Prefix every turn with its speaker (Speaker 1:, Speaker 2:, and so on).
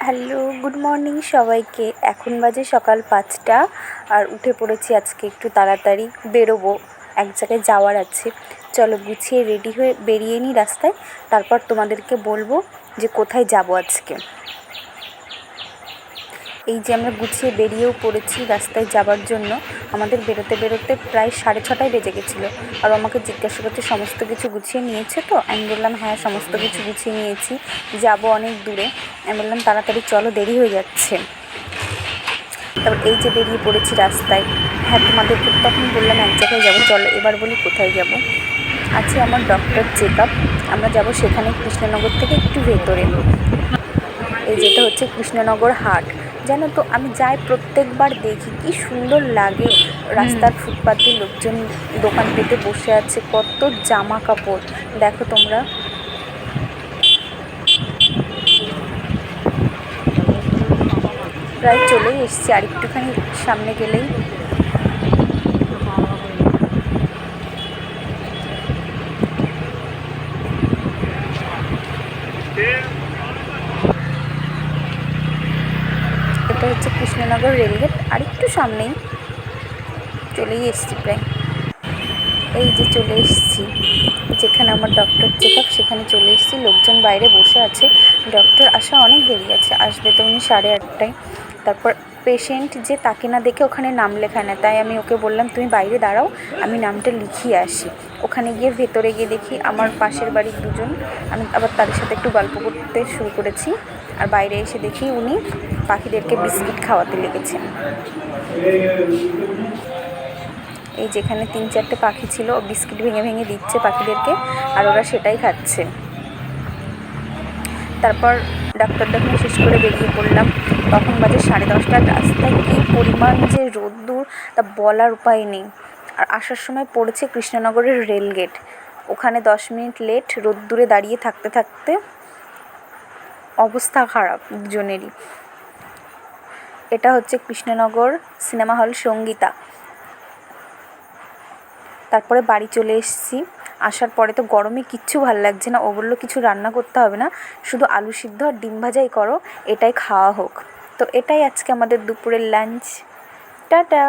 Speaker 1: Hello, good morning সবাইকে। এখন বাজে সকাল 5টা আর উঠে পড়েছি আজকে একটু তাড়াতাড়ি। বেরোবো, এক জায়গায় যাওয়ার আছে। চলো গুছিয়ে রেডি হয়ে বেরিয়ে নিই রাস্তায়, তারপর তোমাদেরকে বলবো যে কোথায় যাব আজকে। এই যে আমরা গুছিয়ে বেরিয়েও পড়েছি রাস্তায় যাবার জন্য। আমাদের বেরোতে বেরোতে প্রায় 6:30 বেজে গেছিলো। আর আমাকে জিজ্ঞাসা করছে সমস্ত কিছু গুছিয়ে নিয়েছে তো? আমি বললাম হ্যাঁ, সমস্ত কিছু গুছিয়ে নিয়েছি, যাব অনেক দূরে। আমি বললাম তাড়াতাড়ি চলো, দেরি হয়ে যাচ্ছে। তারপর এই যে বেরিয়ে পড়েছি রাস্তায়। হ্যাঁ, তোমাদেরকে তখন বললাম এক জায়গায় যাবো, চলো এবার বলি কোথায় যাব। আছে আমার ডক্টর চেক আপ, আমরা যাব সেখানে কৃষ্ণনগর থেকে একটু ভেতরে। এই যেটা হচ্ছে কৃষ্ণনগর হাট। জানো তো, আমি যাই প্রত্যেকবার দেখি কি সুন্দর লাগে। রাস্তার ফুটপাত দিয়ে লোকজন দোকান পেতে বসে আছে, কত জামা কাপড় দেখো তোমরা। প্রায় চলেই এসেছি, আর একটুখানি সামনে গেলেই। এটা হচ্ছে কৃষ্ণনগর রেলগেট, আর একটু সামনেই চলেই এসেছি প্রায়। এই যে চলে এসেছি যেখানে আমার ডক্টর চেক আপ, সেখানে চলে এসেছি। লোকজন বাইরে বসে আছে, ডক্টর আসা অনেক দেরি আছে, আসবে তো উনি 8:30টায়। তারপর পেশেন্ট যে তাকে না দেখে ওখানে নাম লেখায় না, তাই আমি ওকে বললাম তুমি বাইরে দাঁড়াও, আমি নামটা লিখিয়ে আসি। ওখানে গিয়ে ভেতরে গিয়ে দেখি আমার পাশের বাড়ির দুজন। আমি আবার তাদের সাথে একটু গল্প করতে শুরু করেছি। আর বাইরে এসে দেখি উনি পাখিদেরকে বিস্কিট খাওয়াতে লেগেছেন। এই যেখানে 3-4টে পাখি ছিল, বিস্কিট ভেঙে ভেঙে দিচ্ছে পাখিদেরকে, আর ওরা সেটাই খাচ্ছে। তারপর ডাক্তার দেখানো শেষ করে বেরিয়ে পড়লাম। তখন বাজে 10:30। রাস্তায় কী পরিমাণ যে রোদ্দুর তা বলার উপায় নেই। আর আসার সময় পড়েছে কৃষ্ণনগরের রেলগেট, ওখানে 10 মিনিট লেট। রোদ্দুরে দাঁড়িয়ে থাকতে থাকতে অবস্থা খারাপ দুজনেরই। এটা হচ্ছে কৃষ্ণনগর সিনেমা হল সঙ্গীতা। তারপরে বাড়ি চলে এসেছি। আসার পরে তো গরমে কিচ্ছু ভালো লাগছে না। ও বললো কিছু রান্না করতে হবে না, শুধু আলু সিদ্ধ আর ডিম ভাজাই করো, এটাই খাওয়া হোক। তো এটাই আজকে আমাদের দুপুরের লাঞ্চ। টাটা।